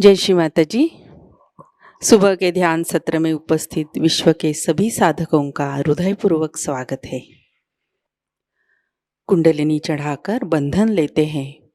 जय श्री माताजी। सुबह के ध्यान सत्र में उपस्थित विश्व के सभी साधकों का हृदयपूर्वक स्वागत है। कुंडलिनी चढ़ाकर बंधन लेते हैं।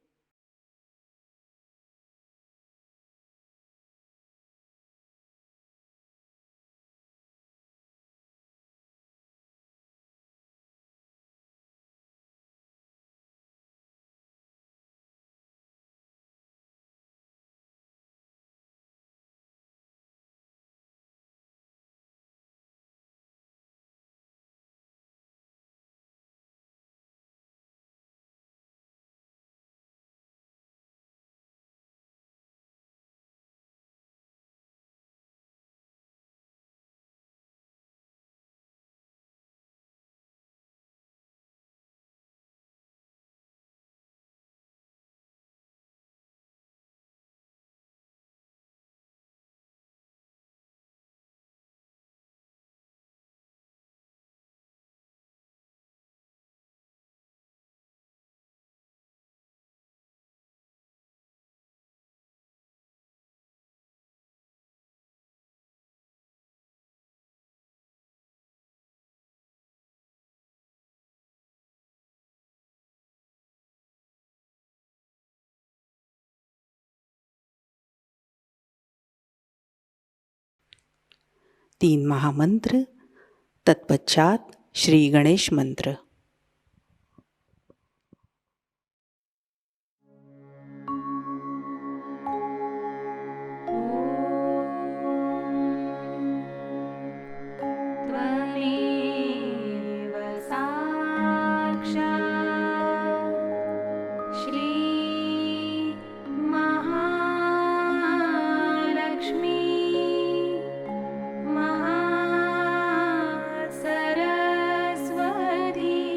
तीन महामंत्र, तत्पश्चात श्री गणेश मंत्र। सरस्वती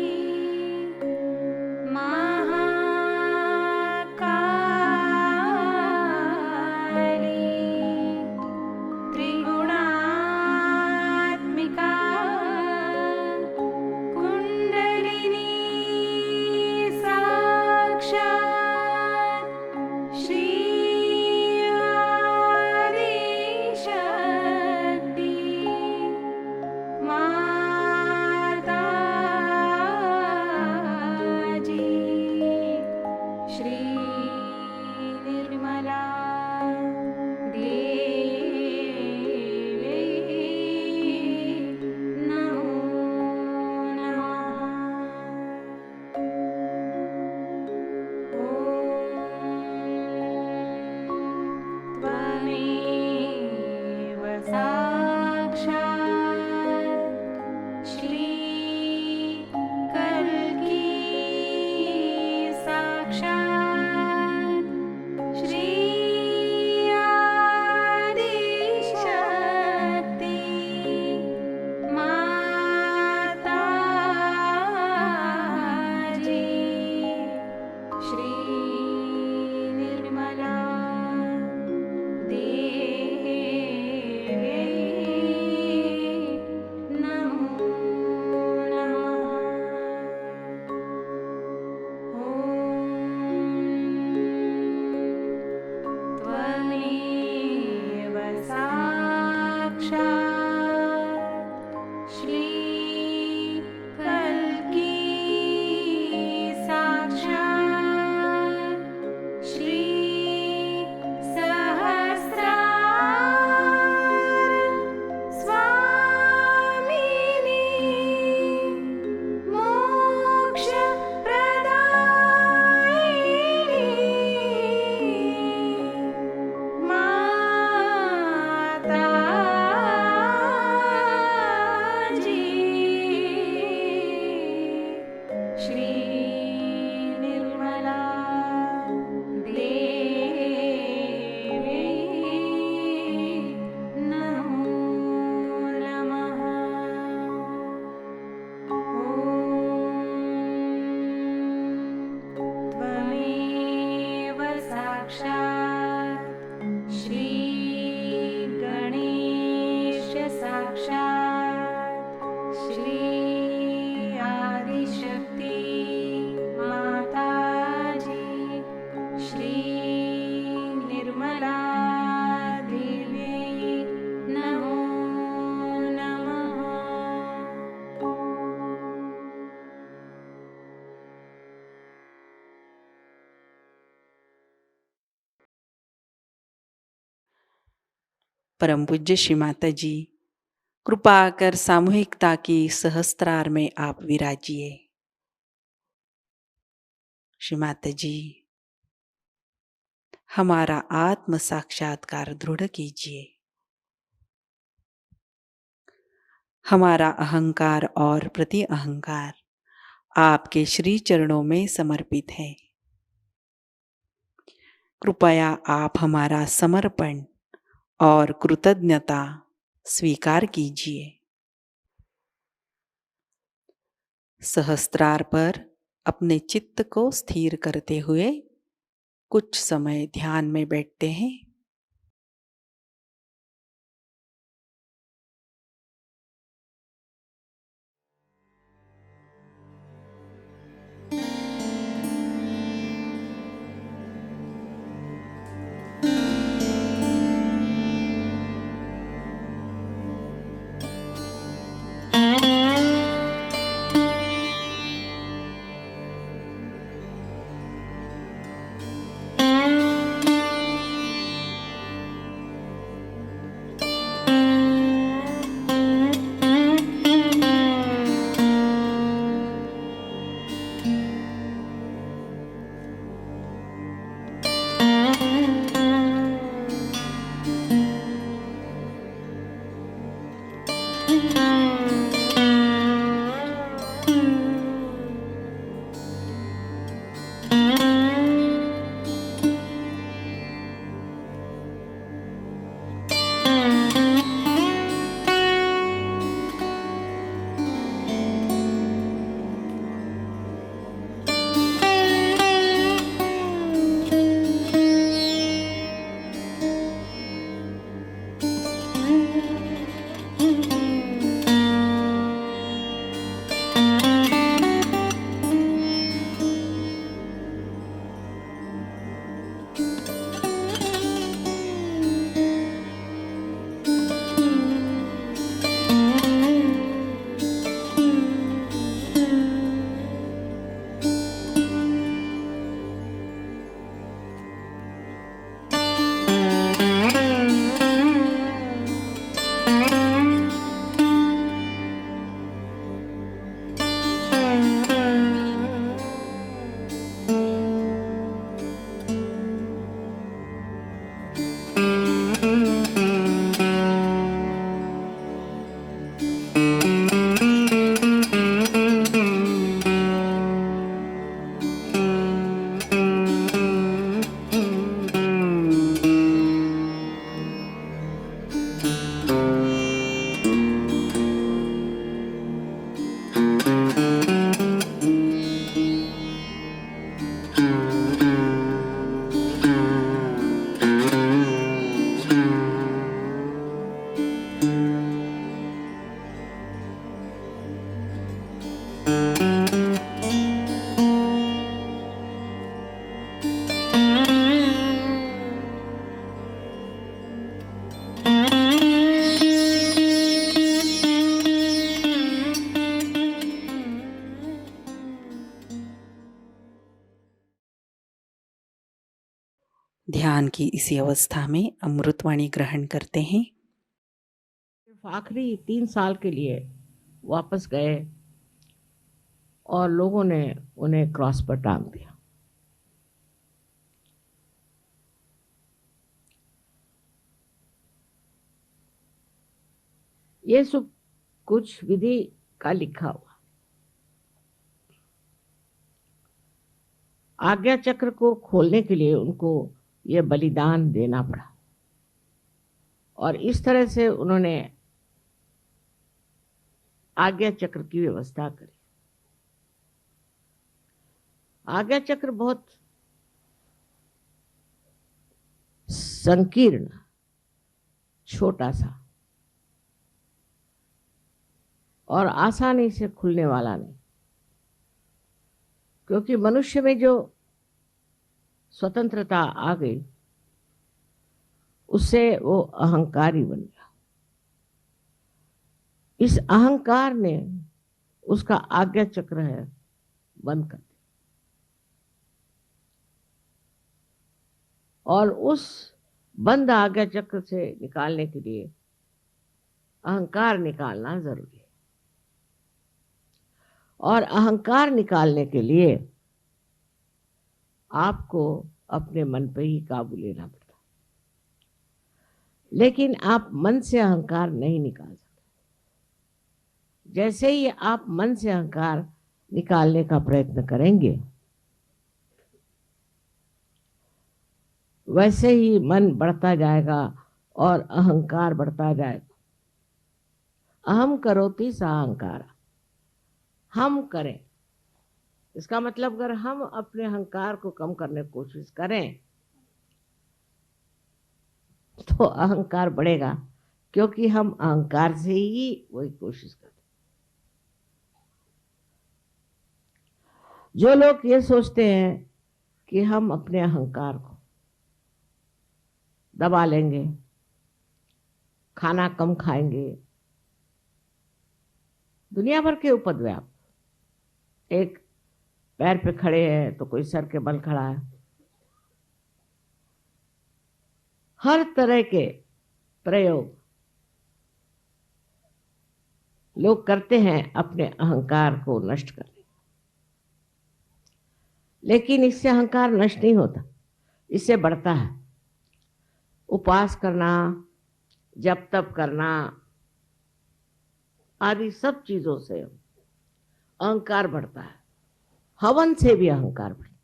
परम पूज्य श्री माताजी, कृपा कर सामूहिकता की सहस्त्रार में आप विराजिए। श्री माताजी, हमारा आत्म साक्षात्कार दृढ़ कीजिए। हमारा अहंकार और प्रति अहंकार आपके श्री चरणों में समर्पित है। कृपया आप हमारा समर्पण और कृतज्ञता स्वीकार कीजिए। सहस्त्रार पर अपने चित्त को स्थिर करते हुए कुछ समय ध्यान में बैठते हैं। ध्यान की इसी अवस्था में अमृतवाणी ग्रहण करते हैं। आखिरी 3 साल के लिए वापस गए और लोगों ने उन्हें क्रॉस पर टांग दिया। ये सब कुछ विधि का लिखा हुआ। आज्ञा चक्र को खोलने के लिए उनको ये बलिदान देना पड़ा और इस तरह से उन्होंने आज्ञा चक्र की व्यवस्था करी। आज्ञा चक्र बहुत संकीर्ण, छोटा सा और आसानी से खुलने वाला नहीं, क्योंकि मनुष्य में जो स्वतंत्रता आ गई उससे वो अहंकारी बन गया। इस अहंकार ने उसका आज्ञा चक्र है बंद कर दिया और उस बंद आज्ञा चक्र से निकालने के लिए अहंकार निकालना जरूरी है, और अहंकार निकालने के लिए आपको अपने मन पे ही काबू लेना पड़ता। लेकिन आप मन से अहंकार नहीं निकाल सकते। जैसे ही आप मन से अहंकार निकालने का प्रयत्न करेंगे, वैसे ही मन बढ़ता जाएगा और अहंकार बढ़ता जाएगा। अहम करोति सा अहंकार, हम करें, इसका मतलब अगर हम अपने अहंकार को कम करने की कोशिश करें तो अहंकार बढ़ेगा, क्योंकि हम अहंकार से ही वही कोशिश करते। जो लोग ये सोचते हैं कि हम अपने अहंकार को दबा लेंगे, खाना कम खाएंगे, दुनिया भर के उपद्व्याप, एक पैर पे खड़े हैं तो कोई सर के बल खड़ा है, हर तरह के प्रयोग लोग करते हैं अपने अहंकार को नष्ट करने। लेकिन इससे अहंकार नष्ट नहीं होता, इससे बढ़ता है। उपवास करना, जप तप करना आदि सब चीजों से अहंकार बढ़ता है। हवन से भी अहंकार बढ़ता है,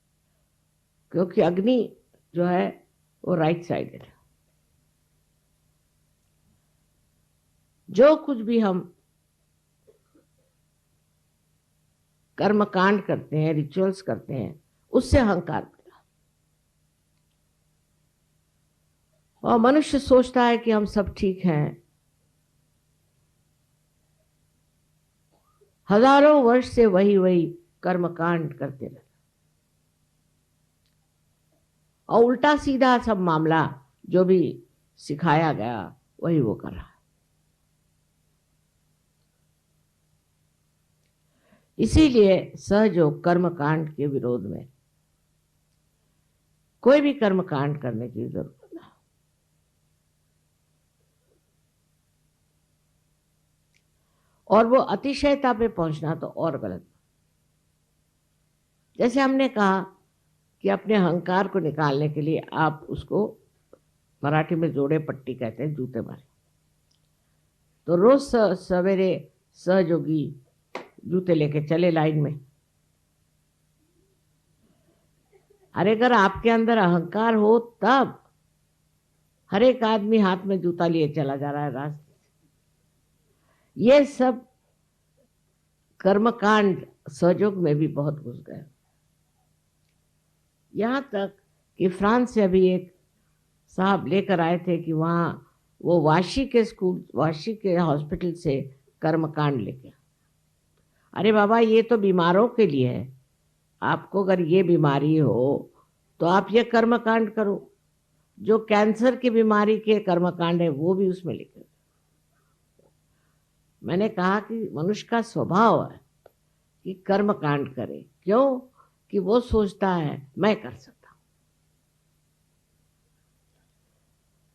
क्योंकि अग्नि जो है वो राइट साइडेड है। जो कुछ भी हम कर्म कांड करते हैं, रिचुअल्स करते हैं, उससे अहंकार बढ़ता है। और मनुष्य सोचता है कि हम सब ठीक हैं, हजारों वर्ष से वही वही कर्म कांड करते रहते, और उल्टा सीधा सब मामला जो भी सिखाया गया वही वो कर रहा है। इसीलिए सहयोग कर्म कांड के विरोध में कोई भी कर्म कांड करने की जरूरत नहीं। और वो अतिशयता पे पहुंचना तो और गलत। जैसे हमने कहा कि अपने अहंकार को निकालने के लिए आप उसको मराठी में जोड़े पट्टी कहते हैं, जूते मारे। तो रोज सवेरे सहयोगी जूते लेके चले लाइन में। अरे अगर आपके अंदर अहंकार हो तब हर एक आदमी हाथ में जूता लिए चला जा रहा है रास्ते से। ये सब कर्मकांड सहयोग में भी बहुत घुस गए। यहाँ तक कि फ्रांस से अभी एक साहब लेकर आए थे कि वहाँ वो वाशी के हॉस्पिटल से कर्मकांड लेके। अरे बाबा, ये तो बीमारों के लिए है। आपको अगर ये बीमारी हो तो आप ये कर्मकांड करो। जो कैंसर की बीमारी के कर्मकांड है वो भी उसमें लिखे। मैंने कहा कि मनुष्य का स्वभाव है कि कर्मकांड करे। क्यों? कि वो सोचता है मैं कर सकता हूं,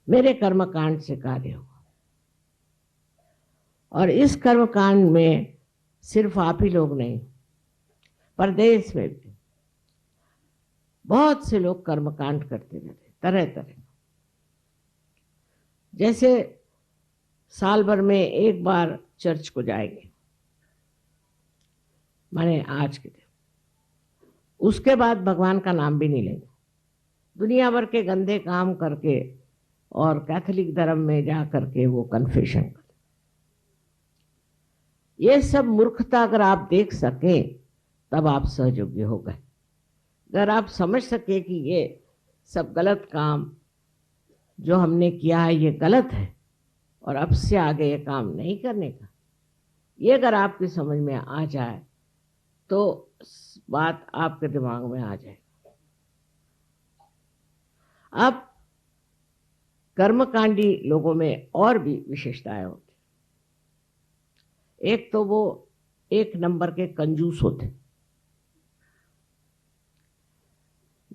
मेरे कर्मकांड से कार्य होगा। और इस कर्मकांड में सिर्फ आप ही लोग नहीं, परदेश में भी बहुत से लोग कर्मकांड करते रहते, तरह तरह। जैसे साल भर में एक बार चर्च को जाएंगे, माने आज के दिन, उसके बाद भगवान का नाम भी नहीं लेंगे। दुनिया भर के गंदे काम करके और कैथोलिक धर्म में जा करके वो कन्फेशन कर। ये सब मूर्खता अगर आप देख सके तब आप सहयोगी हो गए। अगर आप समझ सके कि ये सब गलत काम जो हमने किया है ये गलत है और अब से आगे ये काम नहीं करने का, ये अगर आपकी समझ में आ जाए तो बात आपके दिमाग में आ जाए। अब कर्मकांडी लोगों में और भी विशेषताएं होती। एक तो वो एक नंबर के कंजूस होते।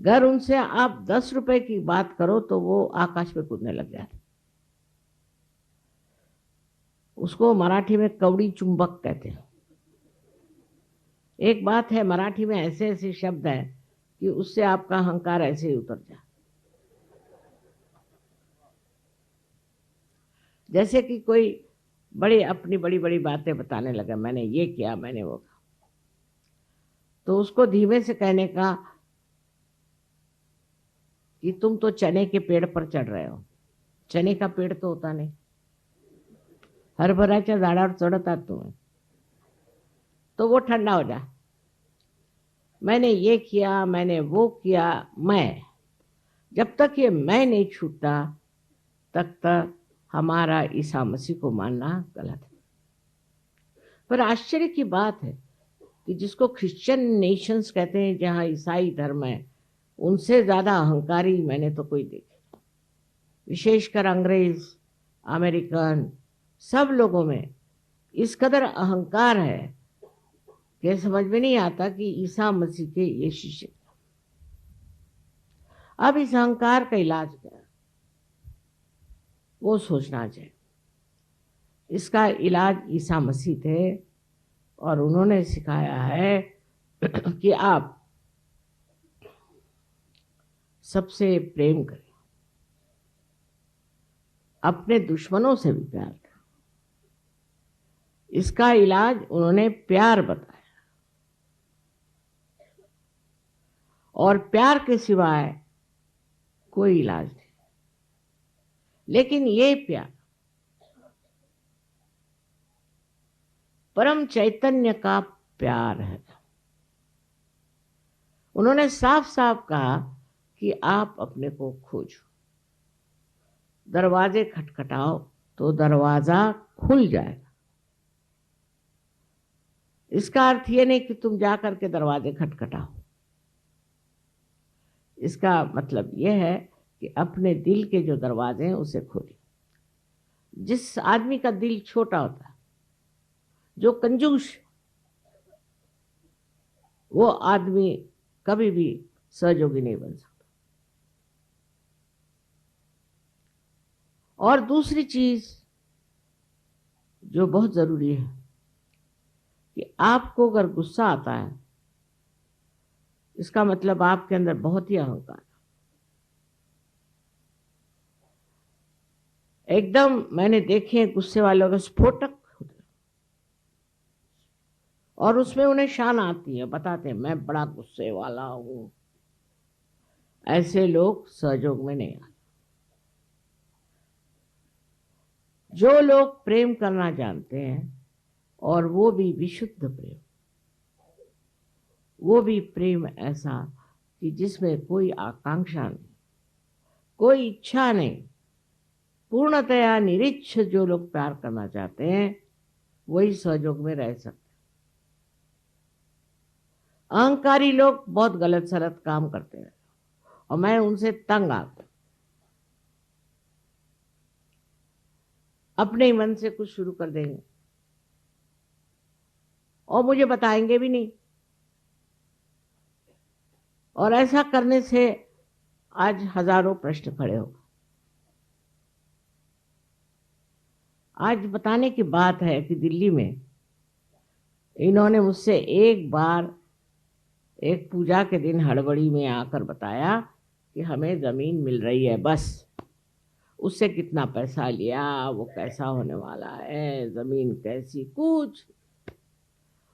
अगर उनसे आप 10 रुपए की बात करो तो वो आकाश में कूदने लग जाते। उसको मराठी में कवड़ी चुंबक कहते हैं। एक बात है, मराठी में ऐसे ऐसे शब्द हैं कि उससे आपका अहंकार ऐसे ही उतर जाए। जैसे कि कोई अपनी बड़ी बड़ी बातें बताने लगा, मैंने ये किया, मैंने वो किया, तो उसको धीमे से कहने का कि तुम तो चने के पेड़ पर चढ़ रहे हो। चने का पेड़ तो होता नहीं, हरभराच्या झाडावर चढतात तुम्ही, तो वो ठंडा हो जाए। मैंने ये किया, मैंने वो किया, मैं, जब तक ये मैं नहीं छूटता तब तक हमारा ईसा मसीह को मानना गलत है। पर आश्चर्य की बात है कि जिसको क्रिश्चियन नेशंस कहते हैं, जहाँ ईसाई धर्म है, उनसे ज्यादा अहंकारी मैंने तो कोई देखे। विशेषकर अंग्रेज, अमेरिकन, सब लोगों में इस कदर अहंकार है कि समझ में नहीं आता कि ईसा मसीह के ये शिष्य। अब इस अहंकार का इलाज क्या है, वो सोचना चाहिए। इसका इलाज ईसा मसीह थे और उन्होंने सिखाया है कि आप सबसे प्रेम करें, अपने दुश्मनों से भी प्यार करें। इसका इलाज उन्होंने प्यार बताया, और प्यार के सिवाय कोई इलाज नहीं। लेकिन ये प्यार परम चैतन्य का प्यार है। उन्होंने साफ साफ कहा कि आप अपने को खोजो, दरवाजे खटखटाओ तो दरवाजा खुल जाएगा। इसका अर्थ ये नहीं कि तुम जा करके दरवाजे खटखटाओ। इसका मतलब यह है कि अपने दिल के जो दरवाजे हैं उसे खोलिए। जिस आदमी का दिल छोटा होता है, जो कंजूस, वो आदमी कभी भी सहयोगी नहीं बन सकता। और दूसरी चीज जो बहुत जरूरी है कि आपको अगर गुस्सा आता है, इसका मतलब आपके अंदर बहुत ही अहंकार है। एकदम मैंने देखे गुस्से वालों का स्फोटक, और उसमें उन्हें शान आती है, बताते हैं मैं बड़ा गुस्से वाला हूं। ऐसे लोग सहयोग में नहीं आते। जो लोग प्रेम करना जानते हैं, और वो भी विशुद्ध प्रेम, वो भी प्रेम ऐसा कि जिसमें कोई आकांक्षा नहीं, कोई इच्छा नहीं, पूर्णतया निरिच्छ जो लोग प्यार करना चाहते हैं वही सहयोग में रह सकते। अहंकारी लोग बहुत गलत सलत काम करते हैं और मैं उनसे तंग आता। अपने ही मन से कुछ शुरू कर देंगे और मुझे बताएंगे भी नहीं, और ऐसा करने से आज हजारों प्रश्न खड़े हो। आज बताने की बात है कि दिल्ली में इन्होंने मुझसे एक बार एक पूजा के दिन हड़बड़ी में आकर बताया कि हमें जमीन मिल रही है, बस उससे कितना पैसा लिया, वो कैसा होने वाला है, जमीन कैसी, कुछ,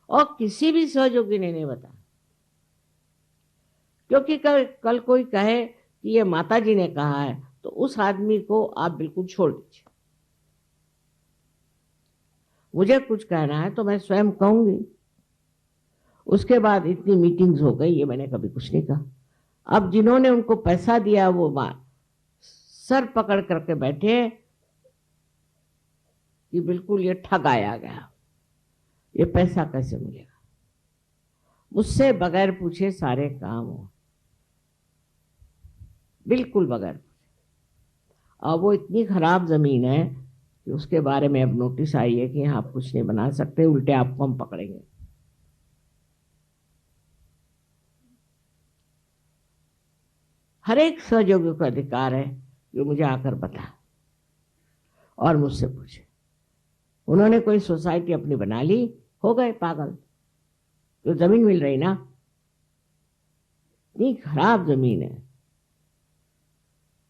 और किसी भी सहयोगी ने नहीं बताया। क्योंकि कल कोई कहे कि ये माताजी ने कहा है तो उस आदमी को आप बिल्कुल छोड़ दीजिए। मुझे कुछ कहना है तो मैं स्वयं कहूंगी। उसके बाद इतनी मीटिंग्स हो गई, ये मैंने कभी कुछ नहीं कहा। अब जिन्होंने उनको पैसा दिया वो सर पकड़ करके बैठे कि बिल्कुल ये ठगाया गया, ये पैसा कैसे मिलेगा। मुझसे बगैर पूछे सारे काम हो, बिल्कुल बगैर पूछे। और वो इतनी खराब जमीन है कि उसके बारे में अब नोटिस आई है कि यहाँ आप कुछ नहीं बना सकते, उल्टे आपको हम पकड़ेंगे। हर एक सहयोगी को अधिकार है कि मुझे आकर बता और मुझसे पूछे। उन्होंने कोई सोसाइटी अपनी बना ली, हो गए पागल। तो जमीन मिल रही ना, इतनी खराब जमीन है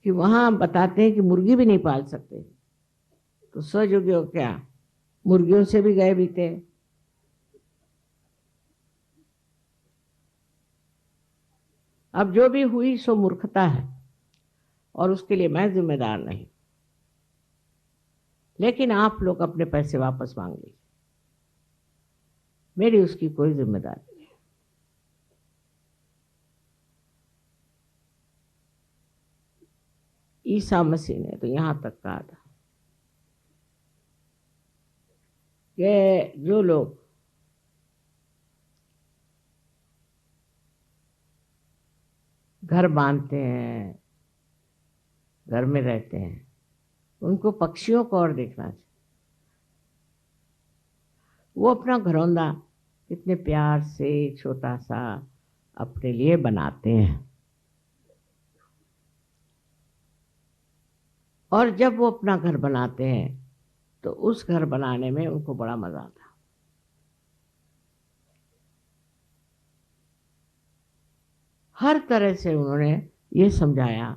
कि वहां बताते हैं कि मुर्गी भी नहीं पाल सकते। तो सहयोगी हो क्या, मुर्गियों से भी गए बीते। अब जो भी हुई सो मूर्खता है और उसके लिए मैं जिम्मेदार नहीं, लेकिन आप लोग अपने पैसे वापस मांग लीजिए, मेरी उसकी कोई जिम्मेदारी नहीं। ईसा मसीह ने तो यहां तक कहा था कि जो लोग घर बांधते हैं, घर में रहते हैं, उनको पक्षियों को और देखना चाहिए। वो अपना घरौंदा कितने प्यार से छोटा सा अपने लिए बनाते हैं, और जब वो अपना घर बनाते हैं तो उस घर बनाने में उनको बड़ा मजा आता है। हर तरह से उन्होंने ये समझाया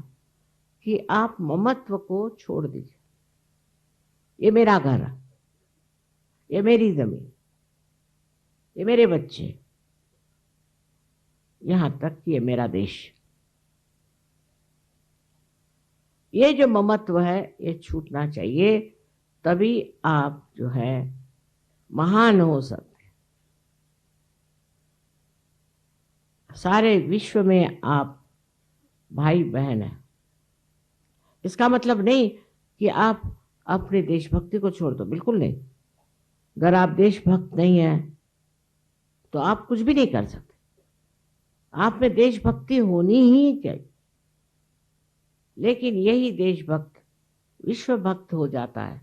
कि आप ममत्व को छोड़ दीजिए, ये मेरा घर है, ये मेरी जमीन, ये मेरे बच्चे, यहां तक कि ये मेरा देश। ये जो ममत्व है ये छूटना चाहिए, तभी आप जो है महान हो सकते। सारे विश्व में आप भाई बहन हैं। इसका मतलब नहीं कि आप अपनी देशभक्ति को छोड़ दो, बिल्कुल नहीं। अगर आप देशभक्त नहीं हैं तो आप कुछ भी नहीं कर सकते। आप में देशभक्ति होनी ही चाहिए, लेकिन यही देशभक्त विश्व भक्त हो जाता है।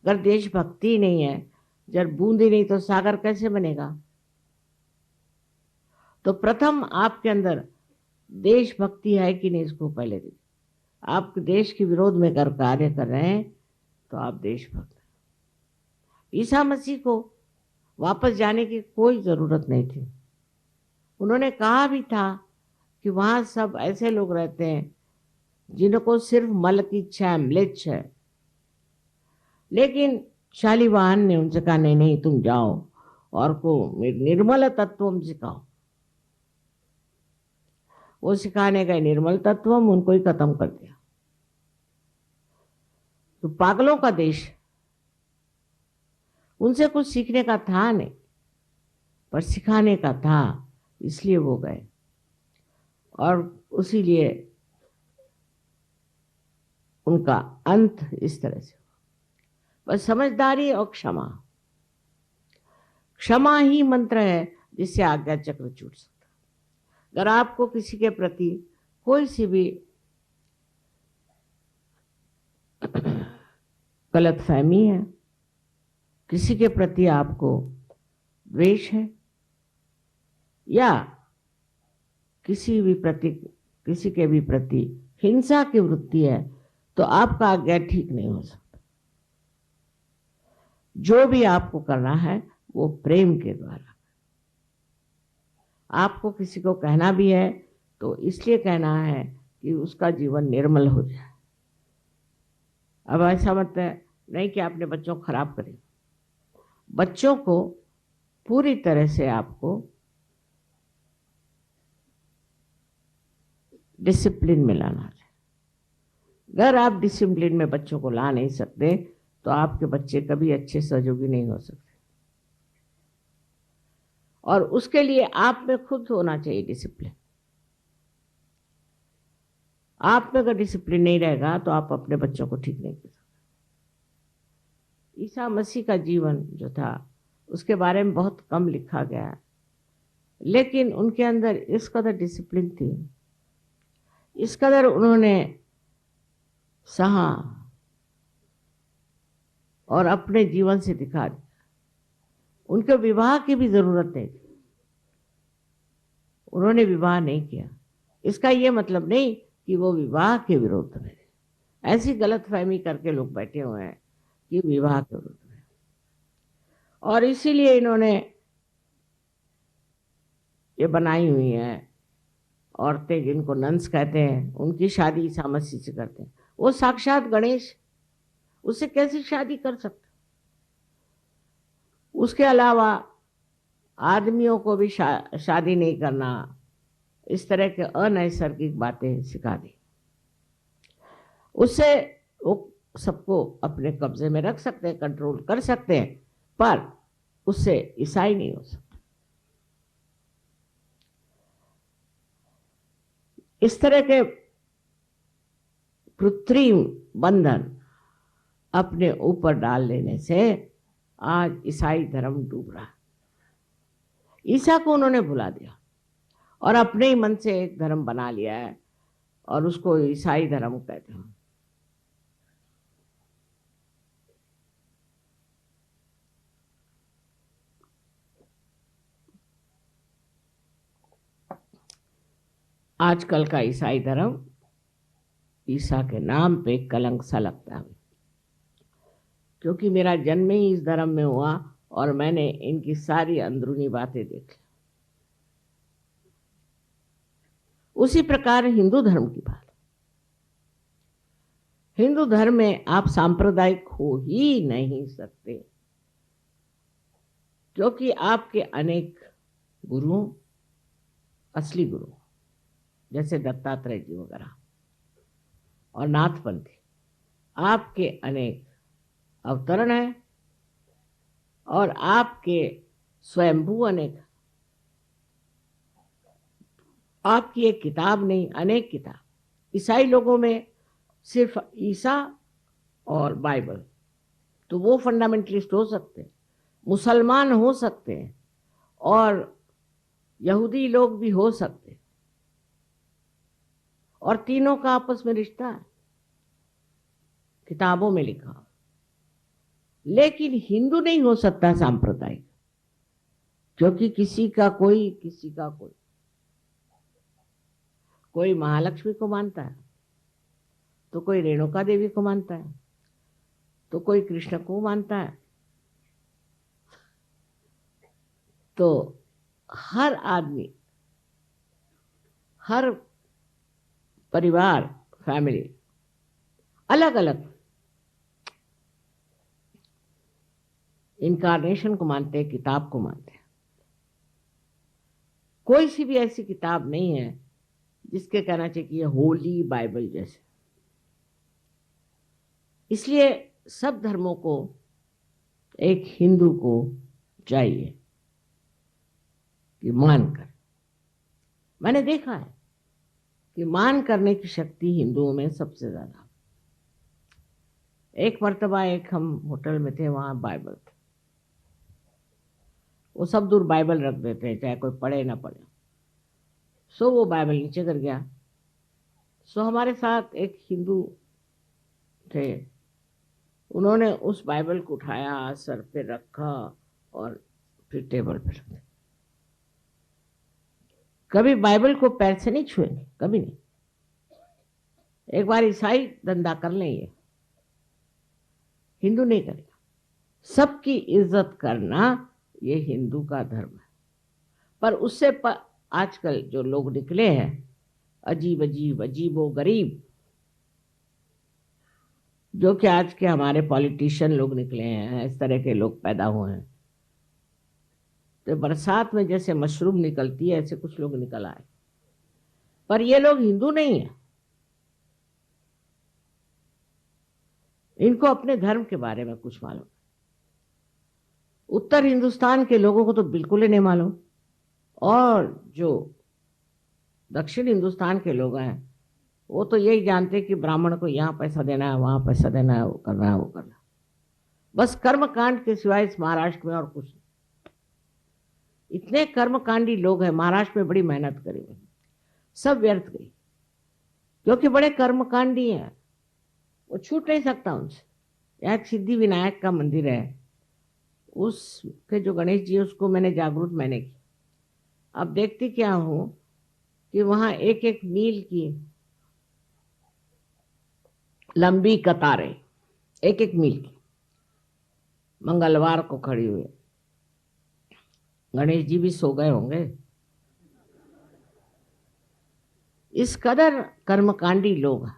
अगर देशभक्ति नहीं है, जब बूंदी नहीं तो सागर कैसे बनेगा? तो प्रथम आपके अंदर देशभक्ति है कि नहीं, इसको पहले देखिए। आप देश के विरोध में कर कार्य कर रहे हैं तो आप देशभक्त हैं। ईसा मसीह को वापस जाने की कोई जरूरत नहीं थी। उन्होंने कहा भी था कि वहां सब ऐसे लोग रहते हैं जिनको सिर्फ मल की इच्छा है, म्लेच्छ है। लेकिन शालीवाहन ने उनसे कहा नहीं नहीं, तुम जाओ और को निर्मल तत्वम सिखाओ। वो सिखाने गए निर्मल तत्वम, उनको ही खत्म कर दिया। तो पागलों का देश, उनसे कुछ सीखने का था नहीं, पर सिखाने का था, इसलिए वो गए। और उसी लिए उनका अंत इस तरह से हुआ। बस समझदारी और क्षमा, क्षमा ही मंत्र है जिससे आज्ञा चक्र छूट सकता। अगर आपको किसी के प्रति कोई सी भी गलतफहमी है, किसी के प्रति आपको द्वेष है, या किसी के भी प्रति हिंसा की वृत्ति है, तो आपका आज्ञा ठीक नहीं हो सकता। जो भी आपको करना है वो प्रेम के द्वारा। आपको किसी को कहना भी है तो इसलिए कहना है कि उसका जीवन निर्मल हो जाए। अब ऐसा मत है नहीं कि आपने बच्चों को खराब करे। बच्चों को पूरी तरह से आपको डिसिप्लिन में लाना है। अगर आप डिसिप्लिन में बच्चों को ला नहीं सकते तो आपके बच्चे कभी अच्छे सहयोगी नहीं हो सकते। और उसके लिए आप में खुद होना चाहिए डिसिप्लिन। आप में अगर डिसिप्लिन नहीं रहेगा तो आप अपने बच्चों को ठीक नहीं कर सकते। ईसा मसीह का जीवन जो था उसके बारे में बहुत कम लिखा गया है, लेकिन उनके अंदर इस कदर डिसिप्लिन थी, इस कदर उन्होंने सहा और अपने जीवन से दिखा दिया। उनके विवाह की भी जरूरत नहीं थी, उन्होंने विवाह नहीं किया। इसका ये मतलब नहीं कि वो विवाह के विरोध में। ऐसी गलतफहमी करके लोग बैठे हुए हैं कि विवाह के विरोध में, और इसीलिए इन्होंने ये बनाई हुई है। औरतें जिनको नंस कहते हैं, उनकी शादी ईसा मसीह से करते हैं। वो साक्षात गणेश, उससे कैसे शादी कर सकते? उसके अलावा आदमियों को भी शादी नहीं करना, इस तरह के अनैसर्गिक बातें सिखा दी। उससे वो सबको अपने कब्जे में रख सकते हैं, कंट्रोल कर सकते हैं, पर उससे ईसाई नहीं हो सकता। इस तरह के कृत्रिम बंधन अपने ऊपर डाल लेने से आज ईसाई धर्म डूब रहा है। ईसा को उन्होंने भुला दिया और अपने ही मन से एक धर्म बना लिया है, और उसको ईसाई धर्म कहते हैं। आजकल का ईसाई धर्म ईसा के नाम पे कलंक सा लगता है, क्योंकि मेरा जन्म ही इस धर्म में हुआ और मैंने इनकी सारी अंदरूनी बातें देखी। उसी प्रकार हिंदू धर्म की बात। हिंदू धर्म में आप सांप्रदायिक हो ही नहीं सकते, क्योंकि आपके अनेक गुरु, असली गुरु जैसे दत्तात्रेय जी वगैरह और नाथपंथी, आपके अनेक अवतरण हैं, और आपके स्वयंभू अनेक। आपकी एक किताब नहीं, अनेक किताब। ईसाई लोगों में सिर्फ ईसा और बाइबल, तो वो फंडामेंटलिस्ट हो सकते हैं, मुसलमान हो सकते हैं, और यहूदी लोग भी हो सकते हैं, और तीनों का आपस में रिश्ता है, किताबों में लिखा। लेकिन हिंदू नहीं हो सकता सांप्रदायिक, क्योंकि किसी का कोई कोई महालक्ष्मी को मानता है, तो कोई रेणुका देवी को मानता है, तो कोई कृष्ण को मानता है। तो हर आदमी, हर परिवार, फैमिली अलग अलग इनकारनेशन को मानते हैं, किताब को मानते हैं। कोई सी भी ऐसी किताब नहीं है जिसके कहना चाहिए कि ये होली बाइबल जैसे। इसलिए सब धर्मों को एक हिंदू को चाहिए कि मान कर। मैंने देखा है कि मान करने की शक्ति हिंदुओं में सबसे ज्यादा। एक मर्तबा एक हम होटल में थे, वहां बाइबल थे। वो सब दूर बाइबल रख देते हैं, चाहे कोई पढ़े ना पढ़े। सो वो बाइबल नीचे कर गया। सो हमारे साथ एक हिंदू थे, उन्होंने उस बाइबल को उठाया, सर पे रखा और फिर टेबल पे रख दिया। कभी बाइबल को पैर से नहीं छुएंगे, कभी नहीं। एक बार ईसाई धंधा कर लेंगे, हिंदू नहीं करेगा। सबकी इज्जत करना ये हिंदू का धर्म है। पर उससे आजकल जो लोग निकले हैं, अजीबो गरीब, जो कि आज के हमारे पॉलिटिशियन लोग निकले हैं, इस तरह के लोग पैदा हुए हैं। तो बरसात में जैसे मशरूम निकलती है, ऐसे कुछ लोग निकल आए। पर ये लोग हिंदू नहीं है। इनको अपने धर्म के बारे में कुछ मालूम। उत्तर हिंदुस्तान के लोगों को तो बिल्कुल ही नहीं मालूम, और जो दक्षिण हिंदुस्तान के लोग हैं वो तो यही जानते कि ब्राह्मण को यहाँ पैसा देना है, वहां पैसा देना है, वो करना है, वो करना है। बस कर्मकांड के सिवाय इस महाराष्ट्र में और कुछ नहीं। इतने कर्मकांडी लोग हैं महाराष्ट्र में, बड़ी मेहनत करी हुई, सब व्यर्थ गई, क्योंकि बड़े कर्मकांडी हैं। वो छूट नहीं सकता उनसे। यहाँ सिद्धि विनायक का मंदिर है, उसके जो गणेश जी है उसको मैंने जागरूक मैंने की। अब देखती क्या हूँ कि वहां एक एक मील की लंबी कतारें, एक एक मील की, मंगलवार को खड़ी हुई। गणेश जी भी सो गए होंगे। इस कदर कर्मकांडी लोग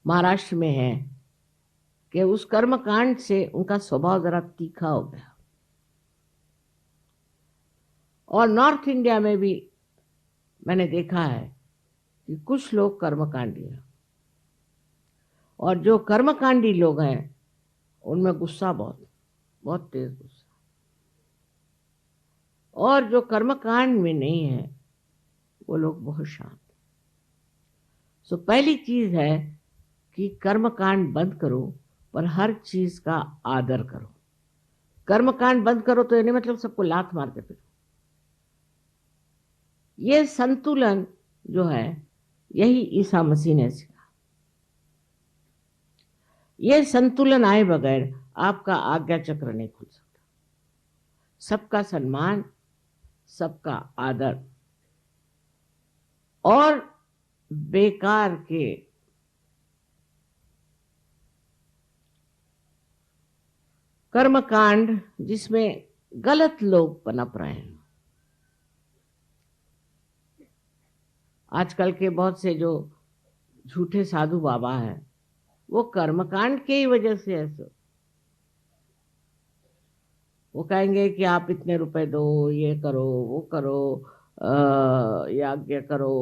महाराष्ट्र में हैं कि उस कर्मकांड से उनका स्वभाव जरा तीखा हो गया। और नॉर्थ इंडिया में भी मैंने देखा है कि कुछ लोग कर्मकांडी हैं, और जो कर्मकांडी लोग हैं उनमें गुस्सा बहुत बहुत तेज गुस्सा, और जो कर्मकांड में नहीं है वो लोग बहुत शांत। सो पहली चीज है कि कर्मकांड बंद करो, पर हर चीज का आदर करो। कर्मकांड बंद करो तो ये नहीं मतलब सबको लात मार के फिरो। ये संतुलन जो है यही ईसा मसीह ने सिखा। ये संतुलन आए बगैर आपका आज्ञा चक्र नहीं खुल सकता। सबका सम्मान, सबका आदर, और बेकार के कर्मकांड जिसमें गलत लोग पनप रहे हैं। आजकल के बहुत से जो झूठे साधु बाबा हैं वो कर्मकांड के ही वजह से ऐसे, वो कहेंगे कि आप इतने रुपए दो, ये करो, वो करो, यज्ञ करो,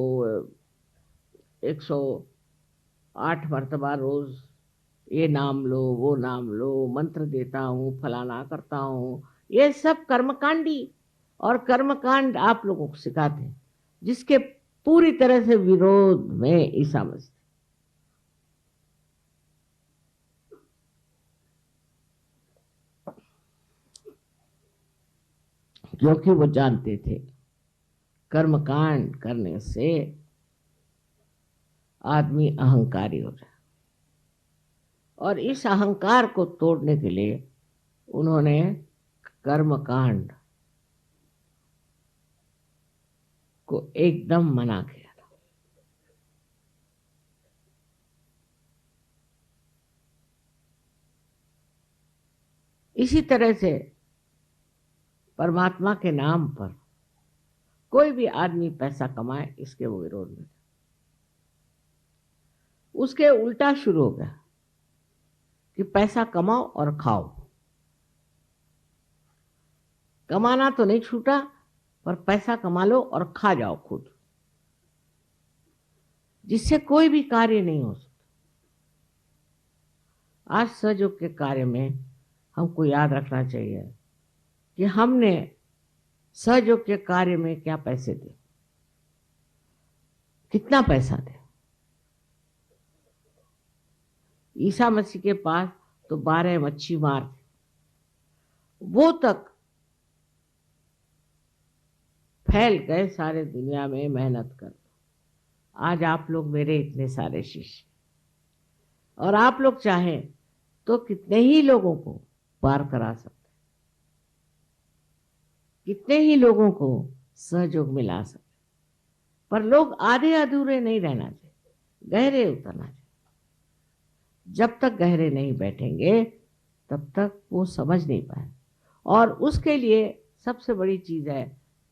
108 मर्तबा रोज ये नाम लो, वो नाम लो, मंत्र देता हूँ, फलाना करता हूँ। ये सब कर्मकांडी और कर्मकांड आप लोगों को सिखाते हैं, जिसके पूरी तरह से विरोध में ईसा मसीह। क्योंकि वो जानते थे कर्मकांड करने से आदमी अहंकारी हो जाए, और इस अहंकार को तोड़ने के लिए उन्होंने कर्मकांड को एकदम मना किया था। इसी तरह से परमात्मा के नाम पर कोई भी आदमी पैसा कमाए, इसके वो विरोध में, उसके उल्टा शुरू हो गया कि पैसा कमाओ और खाओ। कमाना तो नहीं छूटा, पर पैसा कमा लो और खा जाओ खुद, जिससे कोई भी कार्य नहीं हो सकता। आज सहयोग के कार्य में हमको याद रखना चाहिए कि हमने सहयोग के कार्य में क्या पैसे दे, कितना पैसा दे। ईसा मसीह के पास तो 12 मच्छी मार थे, वो तक फैल गए सारे दुनिया में मेहनत कर। आज आप लोग मेरे इतने सारे शिष्य, और आप लोग चाहें तो कितने ही लोगों को पार करा सकते, कितने ही लोगों को सहयोग मिला सकते, पर लोग आधे अधूरे नहीं रहना चाहिए, गहरे उतरना चाहिए। जब तक गहरे नहीं बैठेंगे तब तक वो समझ नहीं पाए। और उसके लिए सबसे बड़ी चीज है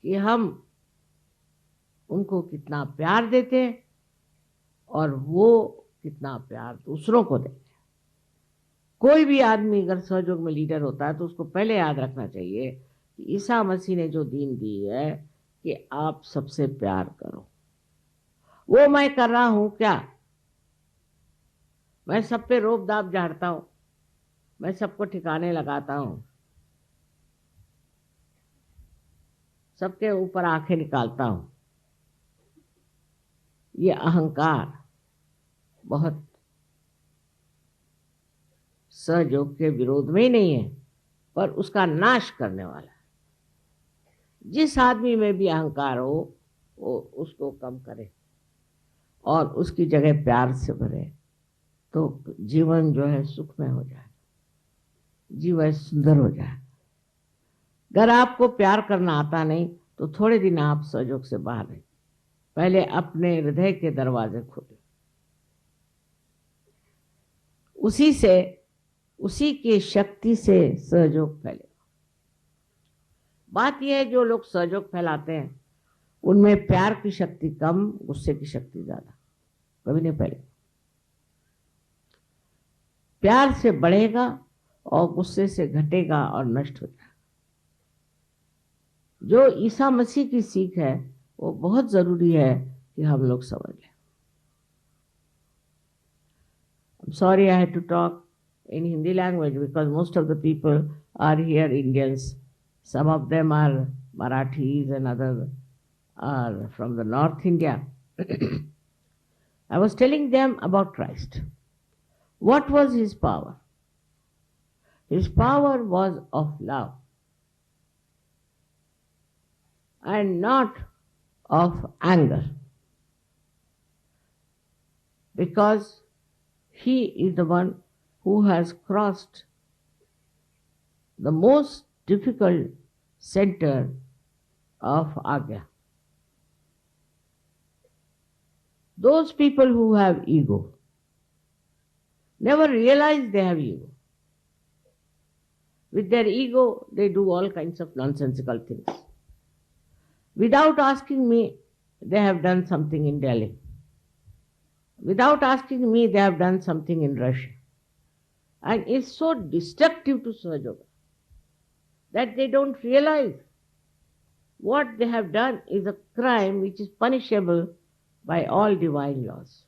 कि हम उनको कितना प्यार देते हैं और वो कितना प्यार दूसरों को देते हैं। कोई भी आदमी अगर सहयोग में लीडर होता है तो उसको पहले याद रखना चाहिए कि ईसा मसीह ने जो दीन दी है कि आप सबसे प्यार करो। वो मैं कर रहा हूं क्या? मैं सब पे रोब दाब झाड़ता हूं, मैं सबको ठिकाने लगाता हूं, सबके ऊपर आंखें निकालता हूं। ये अहंकार बहुत सहयोग के विरोध में ही नहीं है, पर उसका नाश करने वाला है। जिस आदमी में भी अहंकार हो वो उसको कम करे और उसकी जगह प्यार से भरे, तो जीवन जो है सुखमय हो जाए, जीवन सुंदर हो जाए। अगर आपको प्यार करना आता नहीं तो थोड़े दिन आप सहयोग से बाहर रहे, पहले अपने हृदय के दरवाजे खोले, उसी की शक्ति से सहयोग फैले। बात यह है जो लोग सहयोग फैलाते हैं उनमें प्यार की शक्ति कम, गुस्से की शक्ति ज्यादा, कभी नहीं फैले। प्यार से बढ़ेगा और गुस्से से घटेगा और नष्ट हो जाएगा। जो ईसा मसीह की सीख है वो बहुत जरूरी है कि हम लोग समझ लें। I'm sorry I had to talk in Hindi language because most of the people are here Indians. Some of them are Marathis and others are from the North India. I was telling them about Christ. What was his power? His power was of love and not of anger, because he is the one who has crossed the most difficult center of Agya. Those people who have ego never realize they have ego. With their ego, they do all kinds of nonsensical things. Without asking me, they have done something in Delhi. Without asking me, they have done something in Russia. And it's so destructive to Sahajayoga that they don't realize what they have done is a crime which is punishable by all divine laws.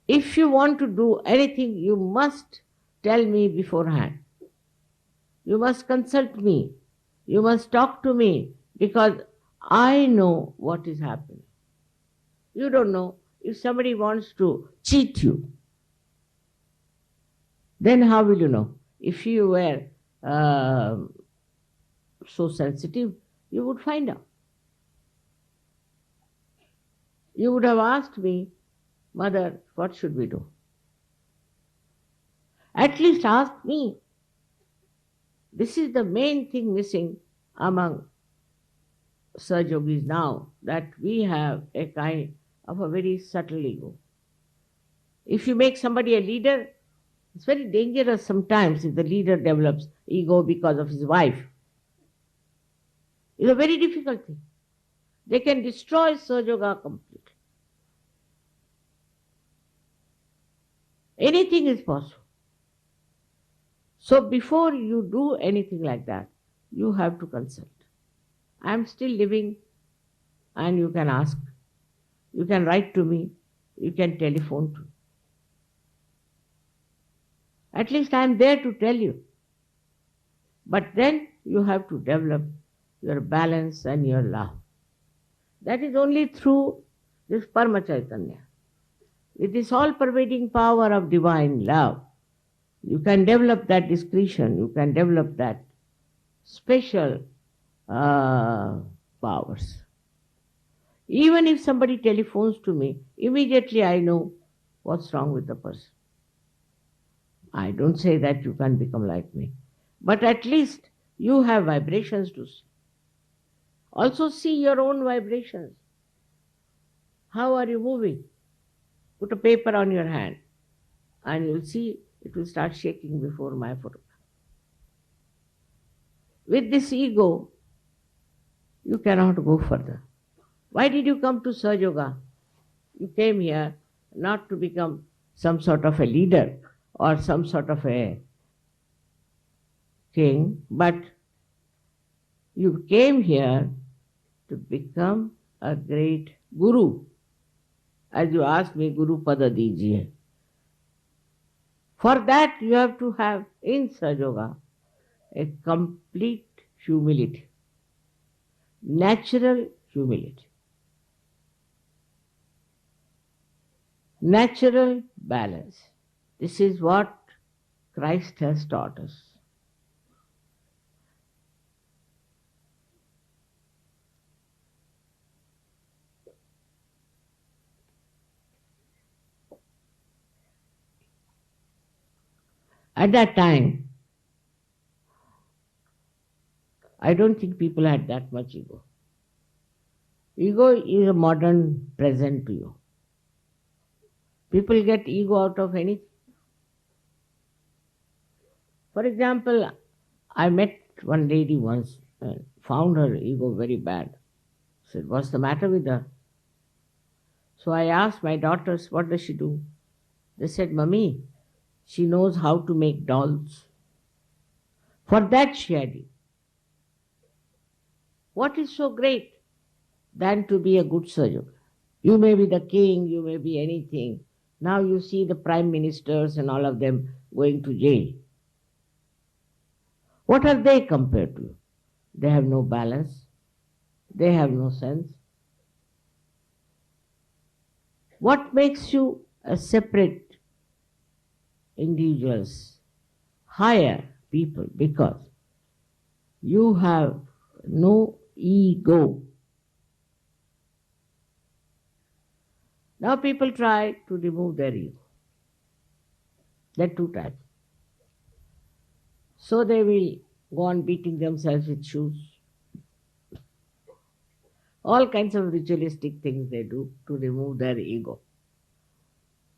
If you want to do anything, you must tell me beforehand. You must consult me. You must talk to me because I know what is happening. You don't know. If somebody wants to cheat you, then how will you know? If you were so sensitive, you would find out. You would have asked me, Mother, what should we do? At least ask me. This is the main thing missing among Sahajogis now, that we have a kind of a very subtle ego. If you make somebody a leader, it's very dangerous sometimes if the leader develops ego because of his wife. It's a very difficult thing. They can destroy Sahajayoga completely. Anything is possible. So before you do anything like that, you have to consult. I am still living and you can ask. You can write to me. You can telephone to me. At least I am there to tell you. But then you have to develop your balance and your love. That is only through this Parama Chaitanya. With this all-pervading power of divine love, you can develop that discretion, you can develop that special powers. Even if somebody telephones to me, immediately I know what's wrong with the person. I don't say that you can become like me, but at least you have vibrations to see. Also see your own vibrations. How are you moving? Put a paper on your hand and you'll see it will start shaking before my photograph. With this ego, you cannot go further. Why did you come to Sahajayoga? You came here not to become some sort of a leader or some sort of a king, but you came here to become a great guru. As you asked me, Guru Pada Dijiye. For that you have to have in Sahajayoga a complete humility, natural humility, natural balance. This is what Christ has taught us. At that time, I don't think people had that much ego. Ego is a modern present to you. People get ego out of anything. For example, I met one lady once and found her ego very bad. Said, what's the matter with her? So I asked my daughters, what does she do? They said, Mummy, she knows how to make dolls. For that she had it. What is so great than to be a good Sahajayoga? You may be the king, you may be anything. Now you see the prime ministers and all of them going to jail. What are they compared to you? They have no balance. They have no sense. What makes you a separate individuals, higher people? Because you have no ego. Now people try to remove their ego. There are two types. So they will go on beating themselves with shoes. All kinds of ritualistic things they do to remove their ego.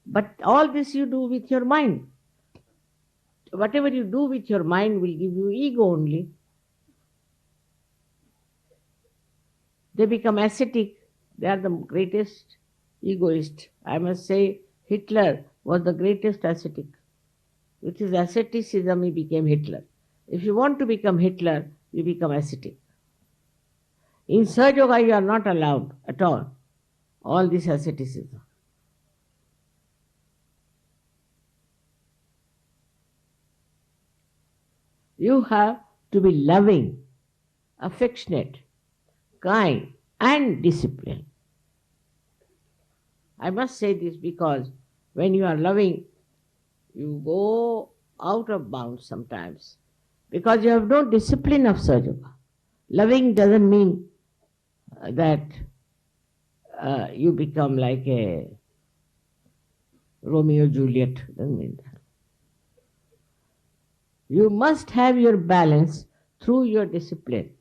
But all this you do with your mind. Whatever you do with your mind will give you ego only. They become ascetic. They are the greatest egoist. I must say Hitler was the greatest ascetic. With his asceticism he became Hitler. If you want to become Hitler, you become ascetic. In Sahajayoga you are not allowed at all this asceticism. You have to be loving, affectionate, kind and disciplined. I must say this because when you are loving, you go out of bounds sometimes because you have no discipline of Sahajayoga. Loving doesn't mean that you become like a Romeo Juliet. Doesn't mean that. You must have your balance through your discipline.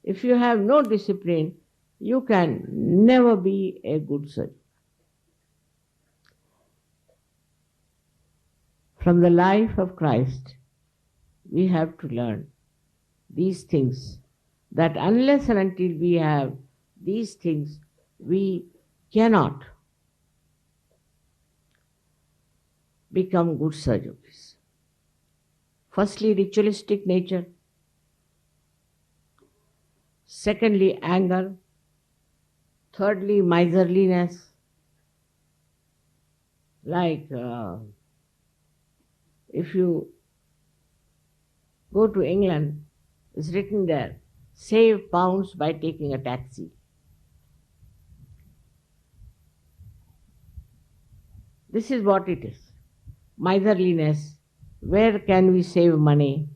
If you have no discipline, you can never be a good Sahajayoga. From the life of Christ, we have to learn these things, that unless and until we have these things, we cannot become good Sahajogis. Firstly, ritualistic nature. Secondly, anger. Thirdly, miserliness. Like if you go to England, it's written there, save pounds by taking a taxi. This is what it is. Miserliness. Where can we save money?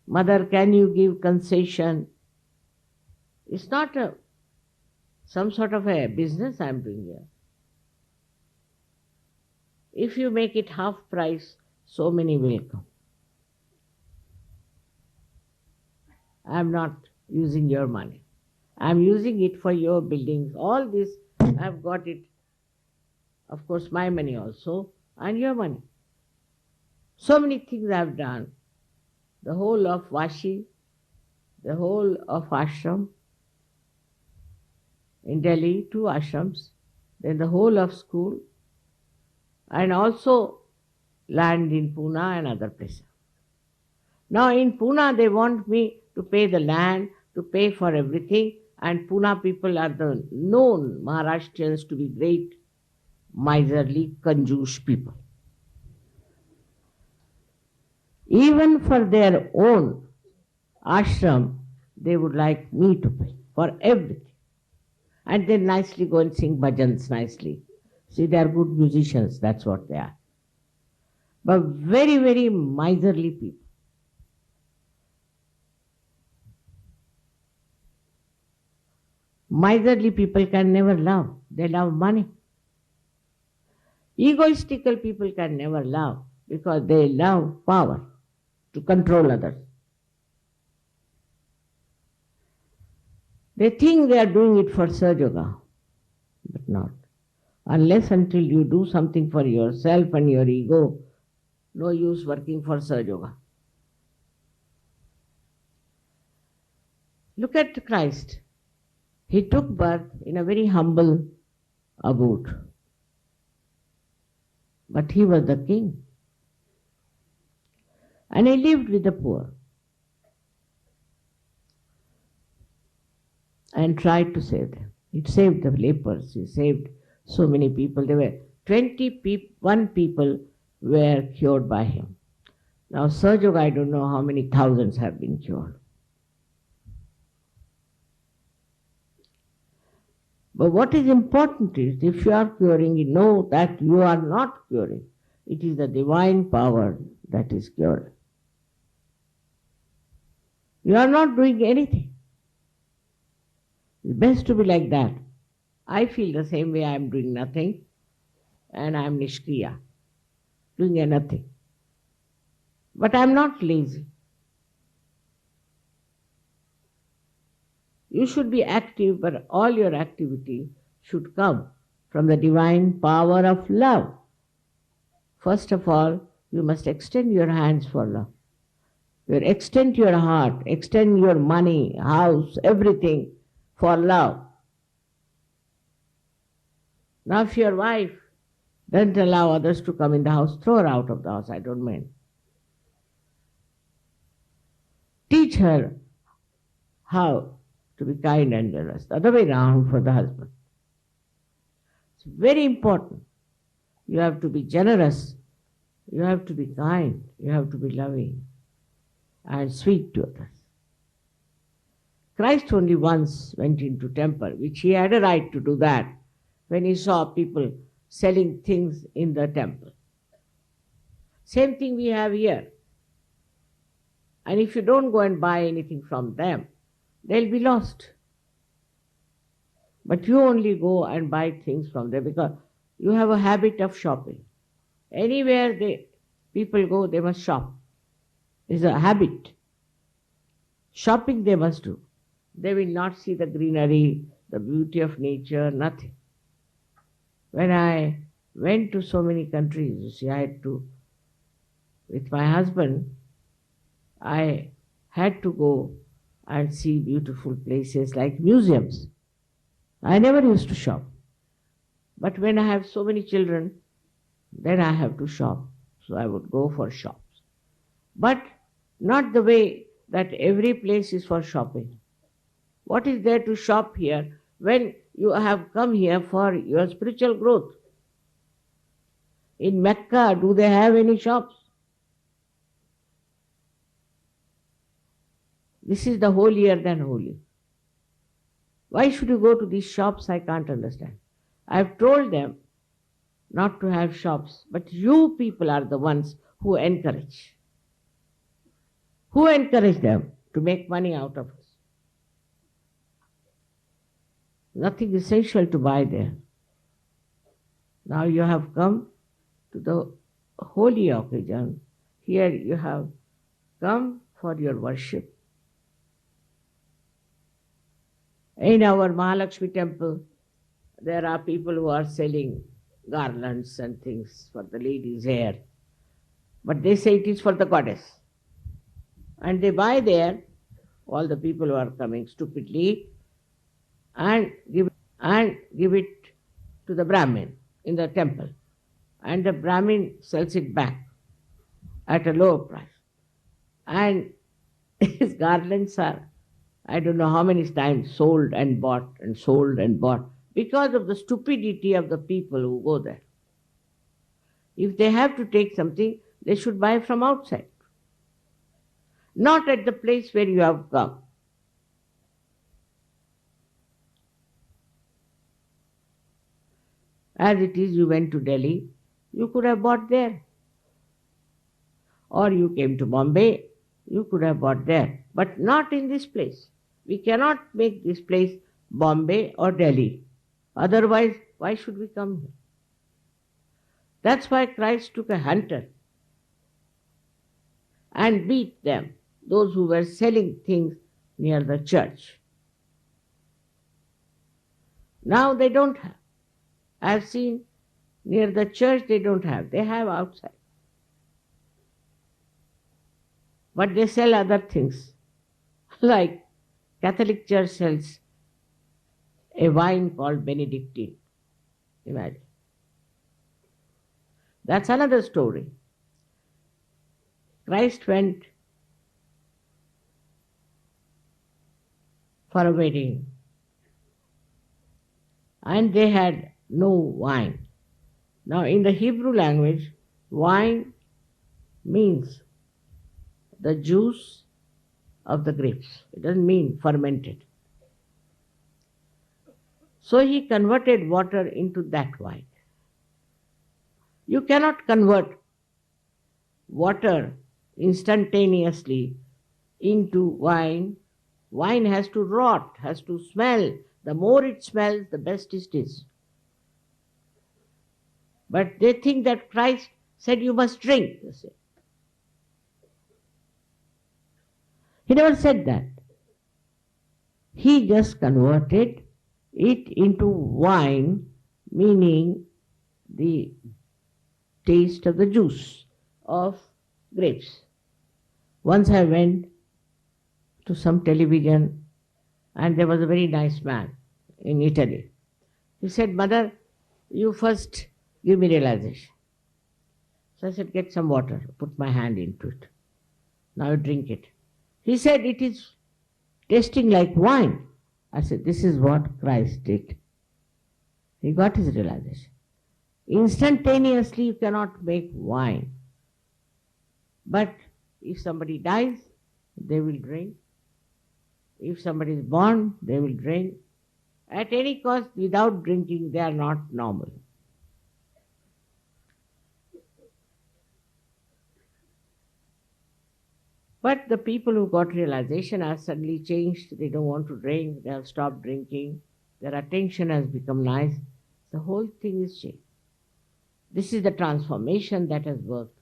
Mother, can you give concession? It's not some sort of a business I'm doing here. If you make it half price, so many will come. I'm not using your money. I'm using it for your buildings. All this, I've got it. Of course, my money also, and your money. So many things I've done. The whole of Vashi, the whole of ashram. In Delhi, 2 ashrams. Then the whole of school. And also land in Pune and other places. Now in Pune, they want me to pay the land, to pay for everything, and Pune people are the known Maharashtrians to be great, miserly, conjuice people. Even for their own ashram, they would like me to pay for everything. And they nicely go and sing bhajans nicely. See, they are good musicians, that's what they are. But very, very miserly people. Miserly people can never love. They love money. Egoistical people can never love because they love power to control others. They think they are doing it for Sahajayoga, but not. Unless until you do something for yourself and your ego, no use working for Sahajayoga. Look at Christ. He took birth in a very humble abode, but he was the king. And he lived with the poor and tried to save them. He saved the lepers, he saved so many people. There were 21 people were cured by him. Now Sahajayoga, I don't know how many thousands have been cured. But what is important is, if you are curing, you know that you are not curing. It is the divine power that is curing. You are not doing anything. It's best to be like that. I feel the same way. I am doing nothing and I am nishkriya, doing nothing. But I am not lazy. You should be active, but all your activity should come from the divine power of love. First of all, you must extend your hands for love. You extend your heart, extend your money, house, everything for love. Now if your wife doesn't allow others to come in the house, throw her out of the house, I don't mind. Teach her how to be kind and generous. The other way round for the husband. It's very important. You have to be generous. You have to be kind. You have to be loving and sweet to others. Christ only once went into temple, which he had a right to do that, when he saw people selling things in the temple. Same thing we have here. And if you don't go and buy anything from them, they'll be lost. But you only go and buy things from them because you have a habit of shopping. Anywhere people go, they must shop. It's a habit. Shopping they must do. They will not see the greenery, the beauty of nature, nothing. When I went to so many countries, you see, with my husband, I had to go and see beautiful places like museums. I never used to shop. But when I have so many children, then I have to shop. So I would go for shops. But not the way that every place is for shopping. What is there to shop here when you have come here for your spiritual growth? In Mecca, do they have any shops? This is the holier than holy. Why should you go to these shops? I can't understand. I have told them not to have shops, but you people are the ones who encourage. Who encourage them to make money out of us? Nothing essential to buy there. Now you have come to the holy occasion. Here you have come for your worship. In our Mahalakshmi temple, there are people who are selling garlands and things for the ladies' hair. But they say it is for the goddess. And they buy there, all the people who are coming stupidly, and give it to the Brahmin in the temple. And the Brahmin sells it back at a lower price. And his garlands are, I don't know how many times, sold and bought and sold and bought because of the stupidity of the people who go there. If they have to take something, they should buy from outside, not at the place where you have come. As it is, you went to Delhi, you could have bought there. Or you came to Bombay, you could have bought there, but not in this place. We cannot make this place Bombay or Delhi. Otherwise, why should we come here? That's why Christ took a hunter and beat them, those who were selling things near the church. Now they don't have. I have seen near the church they don't have. They have outside. But they sell other things. Like Catholic Church sells a wine called Benedictine. Imagine. That's another story. Christ went for a wedding and they had no wine. Now in the Hebrew language, wine means the juice of the grapes. It doesn't mean fermented. So he converted water into that wine. You cannot convert water instantaneously into wine. Wine has to rot, has to smell. The more it smells, the best it is. But they think that Christ said you must drink. They say. He never said that. He just converted it into wine, meaning the taste of the juice of grapes. Once I went to some television and there was a very nice man in Italy. He said, "Mother, you first give me realization." So I said, "Get some water." Put my hand into it. Now you drink it. He said, "It is tasting like wine." I said, "This is what Christ did." He got his realization. Instantaneously you cannot make wine. But if somebody dies, they will drink. If somebody is born, they will drink. At any cost, without drinking, they are not normal. But the people who got realization have suddenly changed. They don't want to drink. They have stopped drinking. Their attention has become nice. The whole thing is changed. This is the transformation that has worked,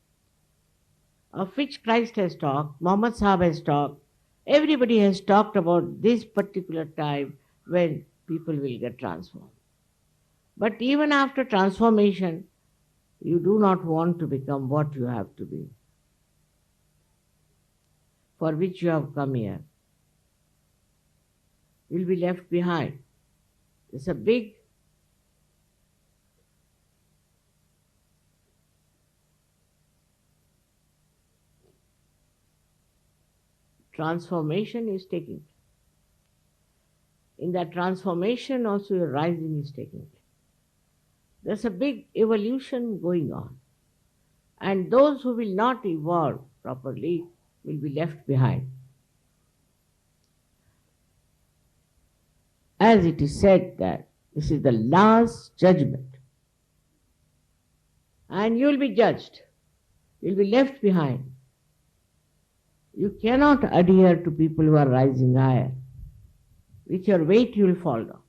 of which Christ has talked, Muhammad Sahib has talked. Everybody has talked about this particular time when people will get transformed. But even after transformation, you do not want to become what you have to be, for which you have come here. You will be left behind. It's a big transformation is taking place. In that transformation also your rising is taking place. There's a big evolution going on. And those who will not evolve properly will be left behind. As it is said that this is the last judgment. And you will be judged. You will be left behind. You cannot adhere to people who are rising higher. With your weight you will fall down.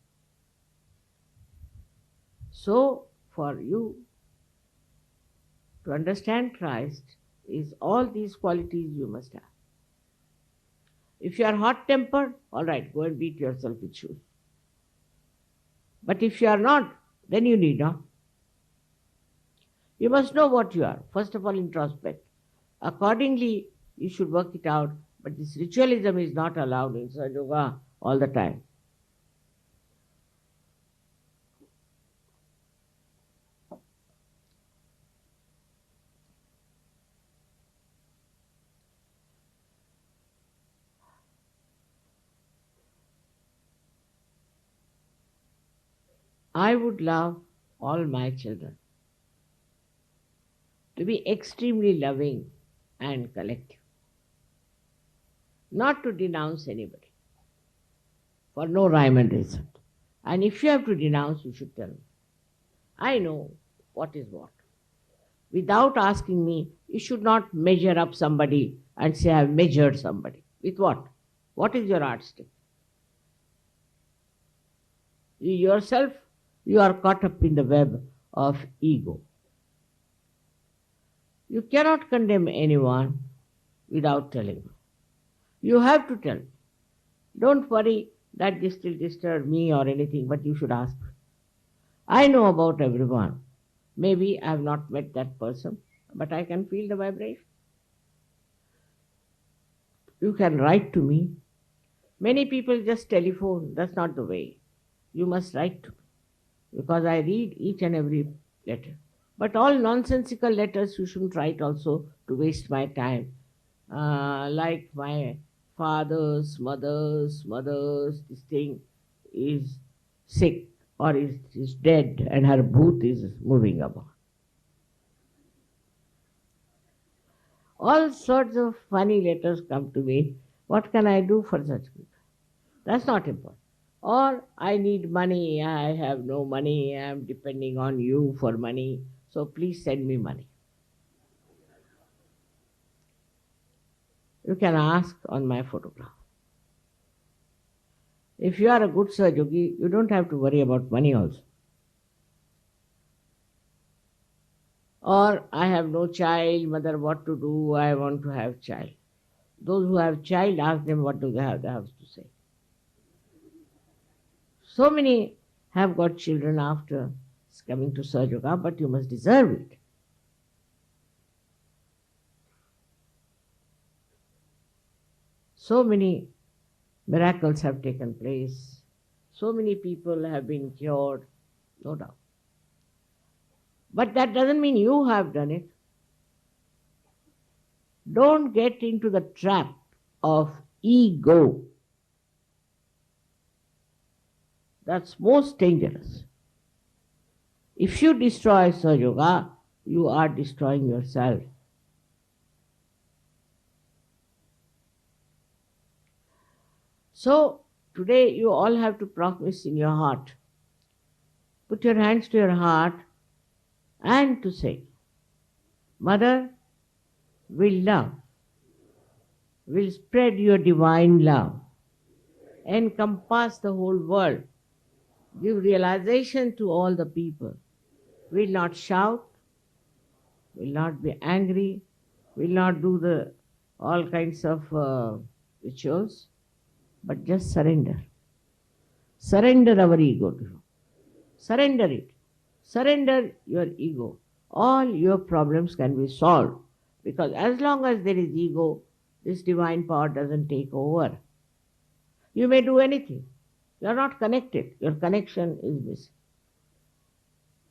So, for you to understand Christ is all these qualities you must have. If you are hot-tempered, all right, go and beat yourself with shoes. But if you are not, then you need not. You must know what you are. First of all, introspect. Accordingly, you should work it out. But this ritualism is not allowed in Sahajayoga all the time. I would love all my children to be extremely loving and collective. Not to denounce anybody for no rhyme and reason. And if you have to denounce, you should tell me. I know what is what. Without asking me, you should not measure up somebody and say, I have measured somebody. With what? What is your yardstick? You yourself, you are caught up in the web of ego. You cannot condemn anyone without telling. You have to tell. Don't worry that just still disturb me or anything, but you should ask. I know about everyone. Maybe I have not met that person, but I can feel the vibration. You can write to me. Many people just telephone. That's not the way. You must write to me because I read each and every letter. But all nonsensical letters you shouldn't write also to waste my time. Like my mother's, this thing is sick or is dead and her booth is moving about. All sorts of funny letters come to me. What can I do for such people? That's not important. Or I need money, I have no money, I am depending on you for money, so please send me money. You can ask on my photograph. If you are a good Sahajayogi, you don't have to worry about money also. Or I have no child, mother, what to do? I want to have child. Those who have child, ask them what do they have to say. So many have got children after coming to Sahajayoga, but you must deserve it. So many miracles have taken place. So many people have been cured, no doubt. But that doesn't mean you have done it. Don't get into the trap of ego. That's most dangerous. If you destroy Sahaja, you are destroying yourself. So today you all have to promise in your heart. Put your hands to your heart and to say, Mother, will love, will spread your divine love, encompass the whole world, give realization to all the people, will not shout, will not be angry, will not do the all kinds of rituals, but just surrender. Surrender our ego to you. Surrender it. Surrender your ego. All your problems can be solved because as long as there is ego, this divine power doesn't take over. You may do anything. You are not connected. Your connection is missing.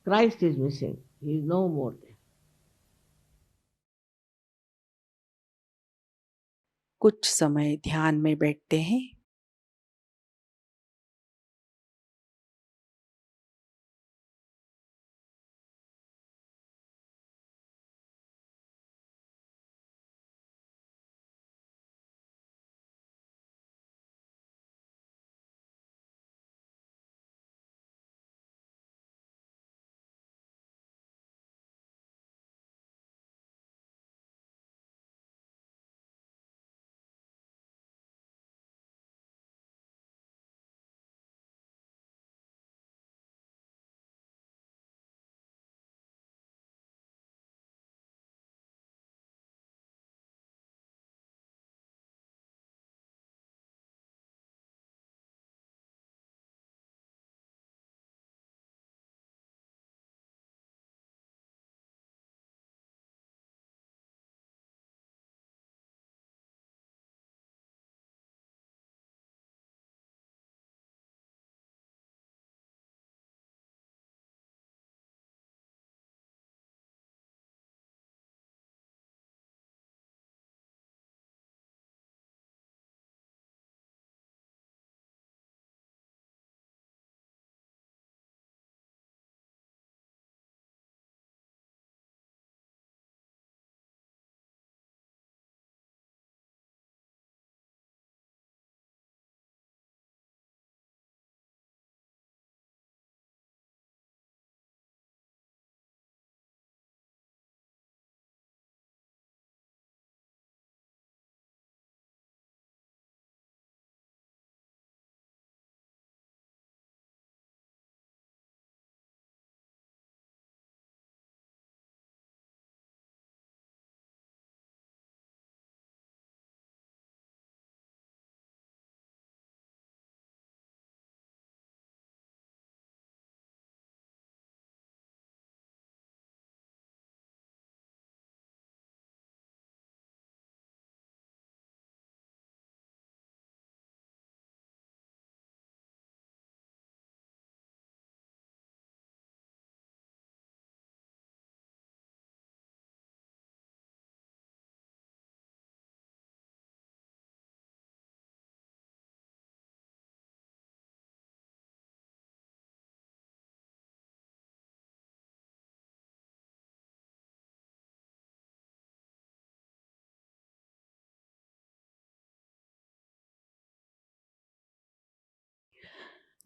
Christ is missing. He is no more there. कुछ समय ध्यान में बैठते हैं।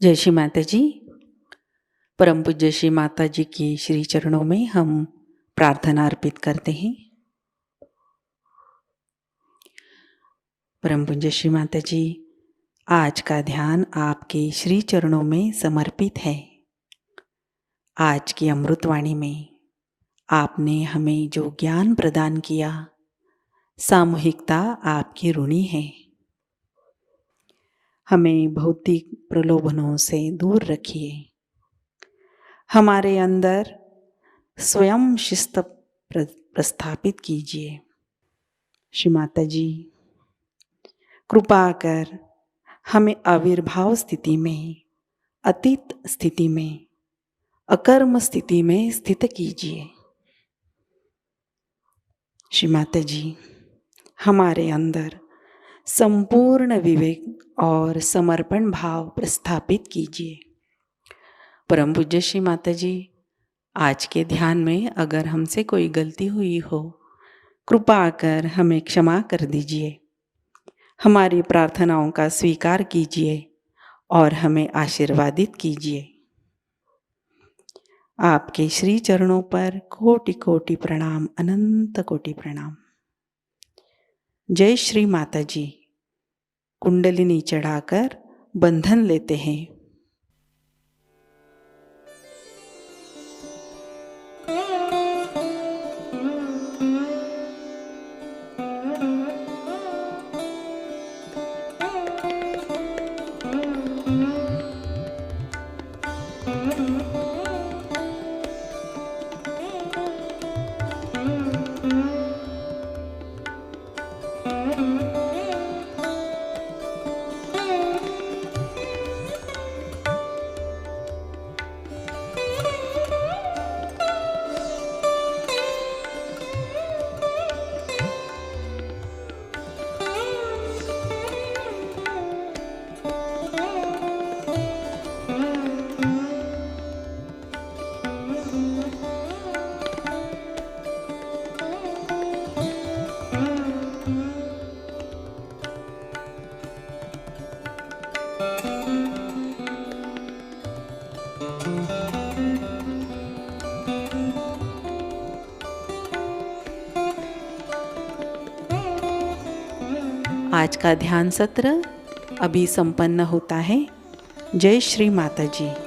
जय श्री माता जी। परम पूज्य श्री माता जी की श्री चरणों में हम प्रार्थना अर्पित करते हैं। परम पूज्य श्री माता जी, आज का ध्यान आपके श्री चरणों में समर्पित है। आज की अमृतवाणी में आपने हमें जो ज्ञान प्रदान किया, सामूहिकता आपकी ऋणी है। हमें भौतिक प्रलोभनों से दूर रखिए। हमारे अंदर स्वयं शिस्त प्रस्थापित कीजिए। श्री माता जी, कृपा कर हमें आविर्भाव स्थिति में, अतीत स्थिति में, अकर्म स्थिति में स्थित कीजिए। श्री माता जी, हमारे अंदर संपूर्ण विवेक और समर्पण भाव प्रस्थापित कीजिए। परम पूज्य श्री माता जी, आज के ध्यान में अगर हमसे कोई गलती हुई हो, कृपा कर हमें क्षमा कर दीजिए। हमारी प्रार्थनाओं का स्वीकार कीजिए और हमें आशीर्वादित कीजिए। आपके श्री चरणों पर कोटि कोटि प्रणाम, अनंत कोटि प्रणाम। जय श्री माता जी। कुंडलिनी चढ़ाकर बंधन लेते हैं। आज का ध्यान सत्र अभी संपन्न होता है। जय श्री माता जी।